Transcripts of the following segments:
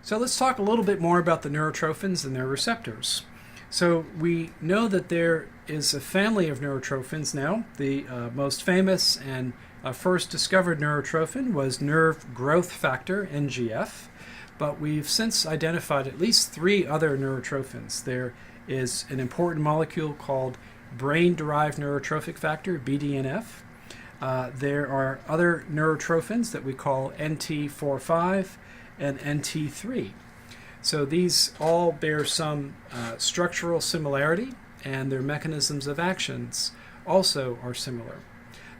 So let's talk a little bit more about the neurotrophins and their receptors. So we know that there is a family of neurotrophins now. The most famous and first discovered neurotrophin was nerve growth factor, NGF, but we've since identified at least 3 other neurotrophins. There is an important molecule called brain-derived neurotrophic factor, BDNF. There are other neurotrophins that we call NT45 and NT3. So these all bear some structural similarity, and their mechanisms of actions also are similar.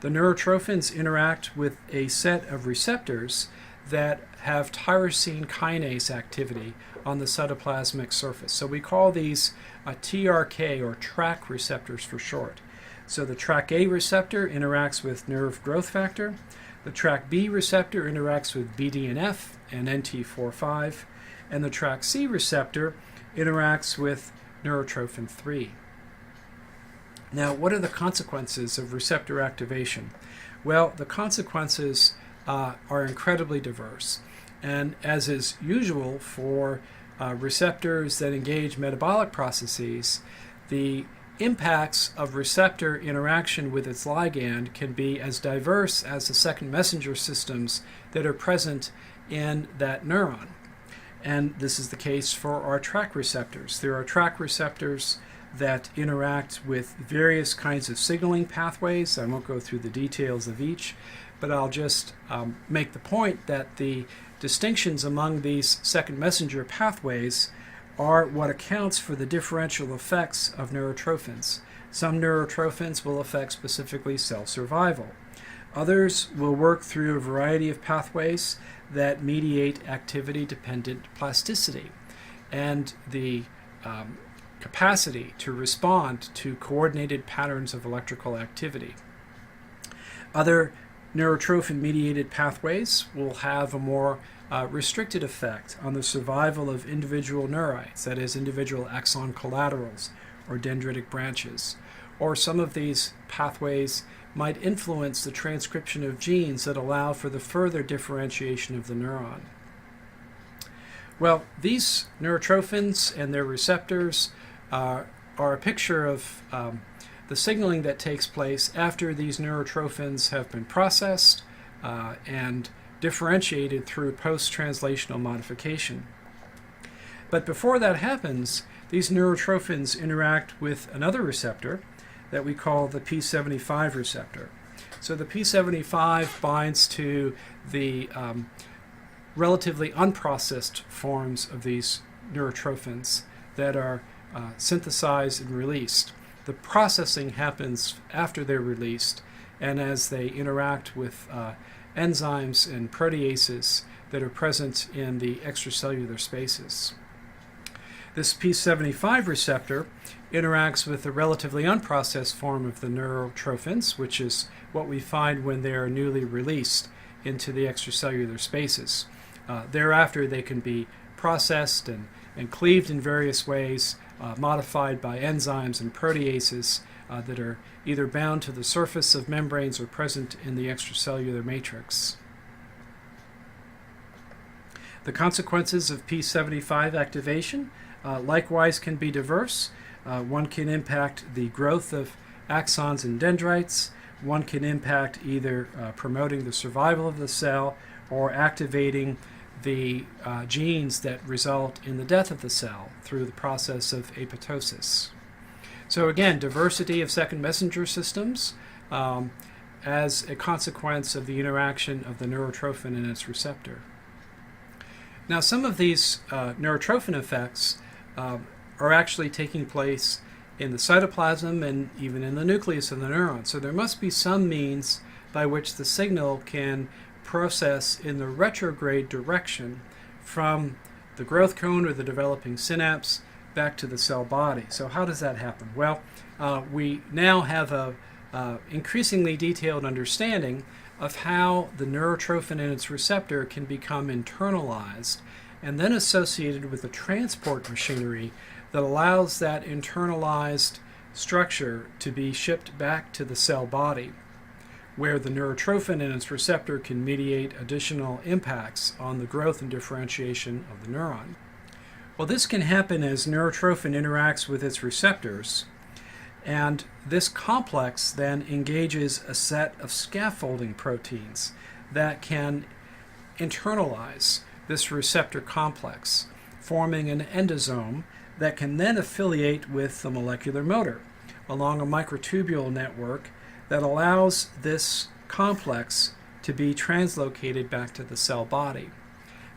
The neurotrophins interact with a set of receptors that have tyrosine kinase activity on the cytoplasmic surface. So we call these TRK, or TRAC receptors for short. So the TRAC-A receptor interacts with nerve growth factor. The TRAC-B receptor interacts with BDNF and NT45. And the TRAC-C receptor interacts with neurotrophin 3. Now, what are the consequences of receptor activation? Well, the consequences are incredibly diverse. And as is usual for receptors that engage metabolic processes, the impacts of receptor interaction with its ligand can be as diverse as the second messenger systems that are present in that neuron. And this is the case for our TRAC receptors. There are TRAC receptors that interact with various kinds of signaling pathways. I won't go through the details of each, but I'll just make the point that the distinctions among these second messenger pathways are what accounts for the differential effects of neurotrophins. Some neurotrophins will affect specifically cell survival. Others will work through a variety of pathways that mediate activity-dependent plasticity and the capacity to respond to coordinated patterns of electrical activity. Other neurotrophin-mediated pathways will have a more restricted effect on the survival of individual neurites, that is, individual axon collaterals or dendritic branches. Or some of these pathways might influence the transcription of genes that allow for the further differentiation of the neuron. Well, these neurotrophins and their receptors are a picture of the signaling that takes place after these neurotrophins have been processed and differentiated through post-translational modification. But before that happens, these neurotrophins interact with another receptor that we call the P75 receptor. So the P75 binds to the relatively unprocessed forms of these neurotrophins that are synthesized and released. The processing happens after they're released and as they interact with enzymes and proteases that are present in the extracellular spaces. This P75 receptor interacts with the relatively unprocessed form of the neurotrophins, which is what we find when they are newly released into the extracellular spaces. Thereafter, they can be processed and cleaved in various ways, modified by enzymes and proteases that are either bound to the surface of membranes or present in the extracellular matrix. The consequences of P75 activation likewise can be diverse. One can impact the growth of axons and dendrites. One can impact either promoting the survival of the cell or activating the genes that result in the death of the cell through the process of apoptosis. So again, diversity of second messenger systems as a consequence of the interaction of the neurotrophin and its receptor. Now, some of these neurotrophin effects are actually taking place in the cytoplasm and even in the nucleus of the neuron. So there must be some means by which the signal can process in the retrograde direction from the growth cone or the developing synapse back to the cell body. So how does that happen? Well, we now have a increasingly detailed understanding of how the neurotrophin and its receptor can become internalized and then associated with the transport machinery that allows that internalized structure to be shipped back to the cell body, where the neurotrophin and its receptor can mediate additional impacts on the growth and differentiation of the neuron. Well, this can happen as neurotrophin interacts with its receptors, and this complex then engages a set of scaffolding proteins that can internalize this receptor complex, forming an endosome that can then affiliate with the molecular motor along a microtubule network that allows this complex to be translocated back to the cell body.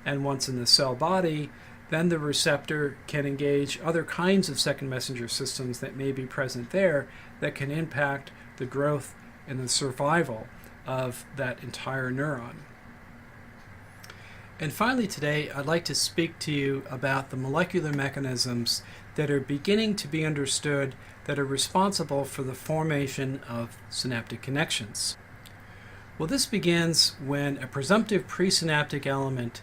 And once in the cell body, then the receptor can engage other kinds of second messenger systems that may be present there that can impact the growth and the survival of that entire neuron. And finally today, I'd like to speak to you about the molecular mechanisms that are beginning to be understood that are responsible for the formation of synaptic connections. Well, this begins when a presumptive presynaptic element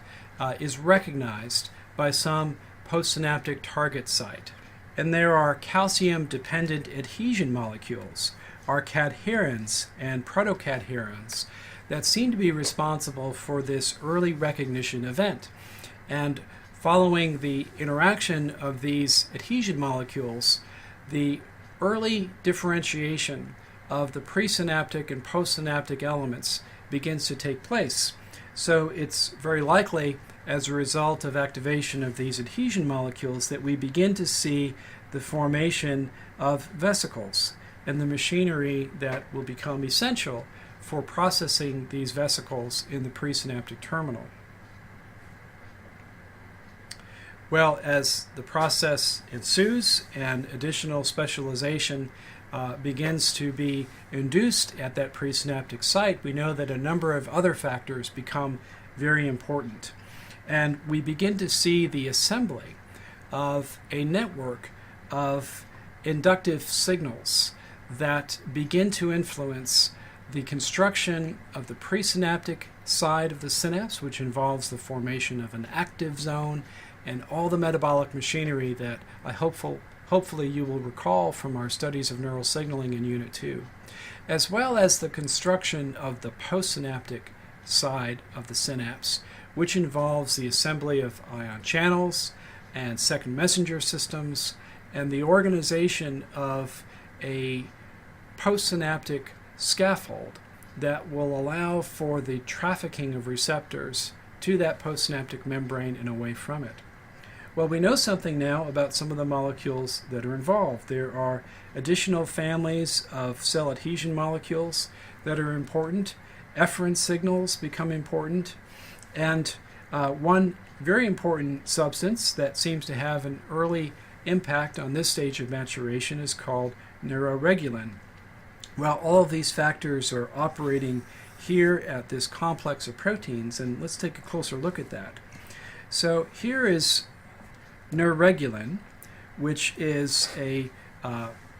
is recognized by some postsynaptic target site. And there are calcium-dependent adhesion molecules, or cadherins and protocadherins, that seem to be responsible for this early recognition event. And following the interaction of these adhesion molecules, the early differentiation of the presynaptic and postsynaptic elements begins to take place. So it's very likely, as a result of activation of these adhesion molecules, that we begin to see the formation of vesicles and the machinery that will become essential for processing these vesicles in the presynaptic terminal. Well, as the process ensues and additional specialization begins to be induced at that presynaptic site, we know that a number of other factors become very important. And we begin to see the assembly of a network of inductive signals that begin to influence the construction of the presynaptic side of the synapse, which involves the formation of an active zone and all the metabolic machinery that hopefully you will recall from our studies of neural signaling in Unit 2, as well as the construction of the postsynaptic side of the synapse, which involves the assembly of ion channels and second messenger systems and the organization of a postsynaptic scaffold that will allow for the trafficking of receptors to that postsynaptic membrane and away from it. Well, we know something now about some of the molecules that are involved. There are additional families of cell adhesion molecules that are important. Efferent signals become important. And one very important substance that seems to have an early impact on this stage of maturation is called neuroregulin. Well, all of these factors are operating here at this complex of proteins, and let's take a closer look at that. So here is neuroregulin, which is a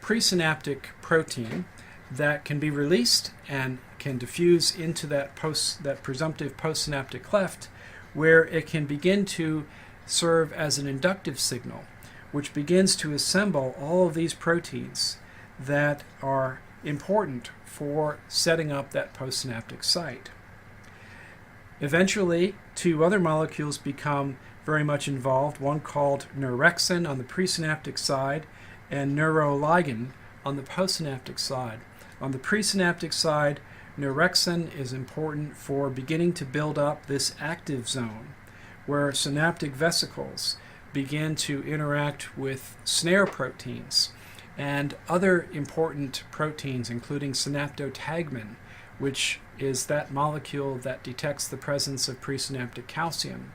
presynaptic protein that can be released and can diffuse into that presumptive postsynaptic cleft, where it can begin to serve as an inductive signal, which begins to assemble all of these proteins that are important for setting up that postsynaptic site. Eventually, two other molecules become very much involved, one called neurexin on the presynaptic side and neuroligin on the postsynaptic side. On the presynaptic side, neurexin is important for beginning to build up this active zone where synaptic vesicles begin to interact with snare proteins and other important proteins, including synaptotagmin, which is that molecule that detects the presence of presynaptic calcium.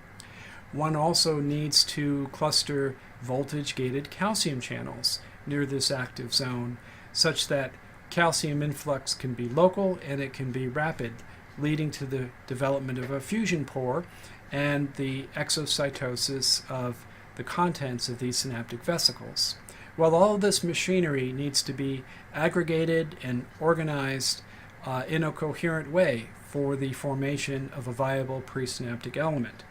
One also needs to cluster voltage-gated calcium channels near this active zone, such that calcium influx can be local and it can be rapid, leading to the development of a fusion pore and the exocytosis of the contents of these synaptic vesicles. Well, all of this machinery needs to be aggregated and organized in a coherent way for the formation of a viable presynaptic element.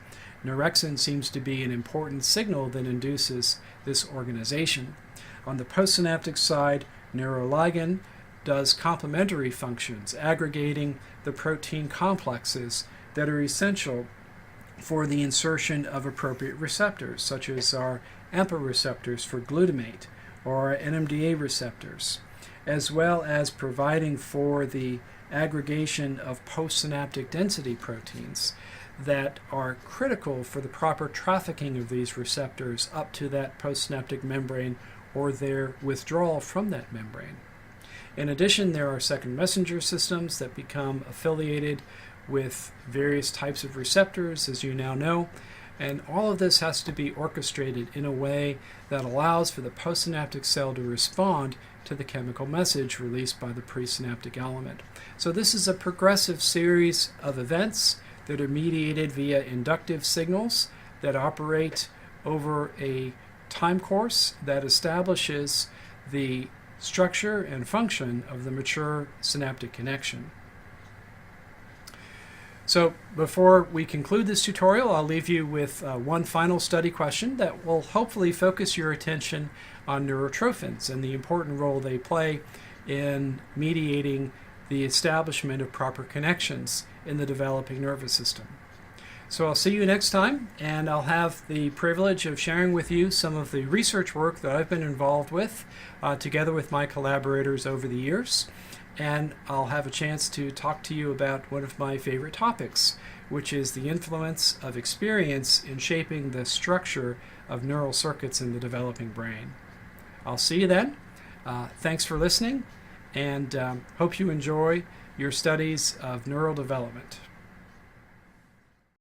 Neurexin seems to be an important signal that induces this organization. On the postsynaptic side, neuroligin does complementary functions, aggregating the protein complexes that are essential for the insertion of appropriate receptors, such as our AMPA receptors for glutamate or our NMDA receptors, as well as providing for the aggregation of postsynaptic density proteins that are critical for the proper trafficking of these receptors up to that postsynaptic membrane or their withdrawal from that membrane. In addition, there are second messenger systems that become affiliated with various types of receptors, as you now know, and all of this has to be orchestrated in a way that allows for the postsynaptic cell to respond to the chemical message released by the presynaptic element. So this is a progressive series of events that are mediated via inductive signals that operate over a time course that establishes the structure and function of the mature synaptic connection. So before we conclude this tutorial, I'll leave you with one final study question that will hopefully focus your attention on neurotrophins and the important role they play in mediating the establishment of proper connections in the developing nervous system. So I'll see you next time, and I'll have the privilege of sharing with you some of the research work that I've been involved with together with my collaborators over the years. And I'll have a chance to talk to you about one of my favorite topics, which is the influence of experience in shaping the structure of neural circuits in the developing brain. I'll see you then. Thanks for listening, and hope you enjoy your studies of neural development.